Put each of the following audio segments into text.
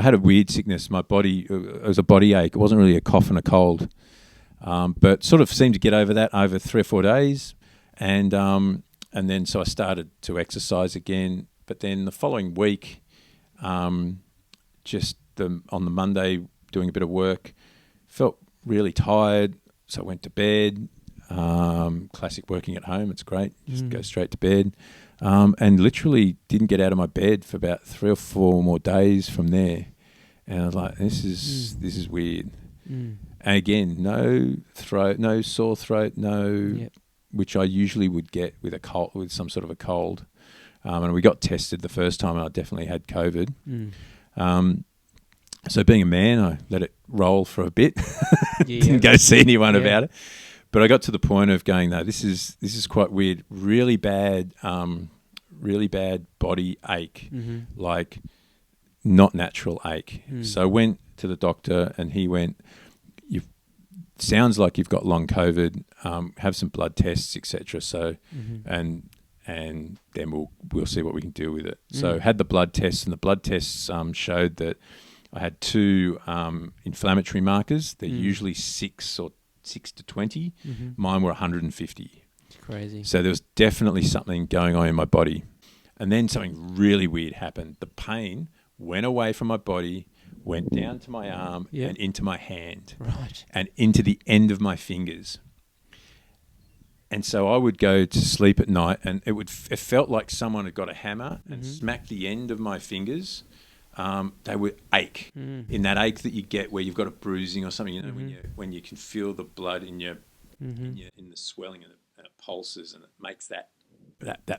I had a weird sickness. My body, it was a body ache. It wasn't really a cough and a cold, but sort of seemed to get over that over 3 or 4 days. And then so I started to exercise again. But then the following week, on the Monday, doing a bit of work, felt really tired. So I went to bed. Classic working at home. It's great. Just go straight to bed. And literally didn't get out of my bed for about 3 or 4 more days from there. And I was like, this is weird. And again, no sore throat, which I usually would get with a cold, with some sort of a cold. And we got tested the first time, and I definitely had COVID. So being a man, I let it roll for a bit. Didn't go see anyone about it. But I got to the point of going, no, this is quite weird. Really bad body ache, like not natural ache. So I went to the doctor, and he went, sounds like you've got long COVID. Have some blood tests, etc. So, and then we'll see what we can do with it. So had the blood tests, and the blood tests showed that I had 2 inflammatory markers. They're usually 6 to 20. Mine were 150. It's crazy. So there was definitely something going on in my body. And then something really weird happened. The pain went away from my body, went down to my arm and into my hand. Right. And into the end of my fingers. And so I would go to sleep at night, and it felt like someone had got a hammer and smacked the end of my fingers. They would ache in that ache that you get where you've got a bruising or something. You know, when you can feel the blood in the swelling, and it pulses, and it makes that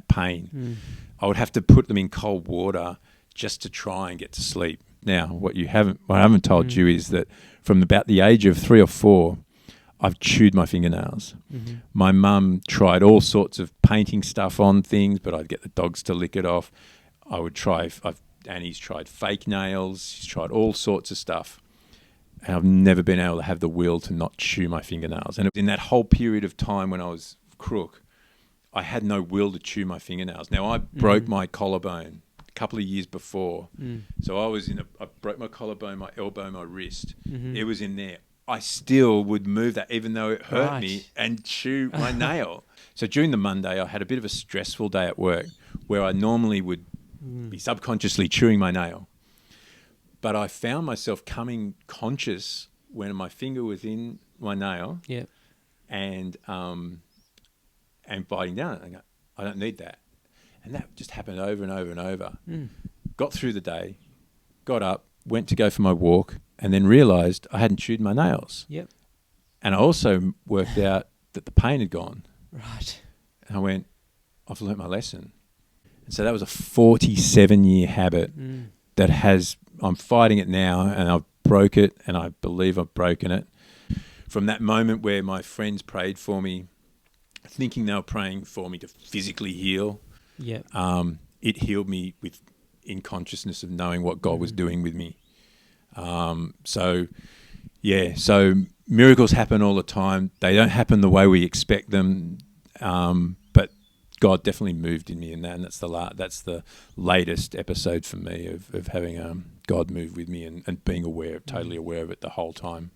pain. I would have to put them in cold water just to try and get to sleep. Now, what I haven't told you is that from about the age of 3 or 4, I've chewed my fingernails. My mum tried all sorts of painting stuff on things, but I'd get the dogs to lick it off. I would try. Annie's tried fake nails. She's tried all sorts of stuff. And I've never been able to have the will to not chew my fingernails. And in that whole period of time when I was crook, I had no will to chew my fingernails. Now, I broke my collarbone a couple of years before. So I broke my collarbone, my elbow, my wrist. It was in there. I still would move that even though it hurt me and chew my nail. So during the Monday, I had a bit of a stressful day at work where I normally would be subconsciously chewing my nail. But I found myself coming conscious when my finger was in my nail and biting down. I go, I don't need that. And that just happened over and over and over. Got through the day, got up, went to go for my walk, and then realised I hadn't chewed my nails. And I also worked out that the pain had gone. Right. And I went, I've learnt my lesson. And so that was a 47-year habit that I'm fighting it now, and I've broke it, and I believe I've broken it. From that moment where my friends prayed for me, thinking they were praying for me to physically heal, it healed me in consciousness of knowing what God was doing with me. So miracles happen all the time. They don't happen the way we expect them, but God definitely moved in me in that, and that's the latest episode for me of having God move with me and being totally aware of it the whole time.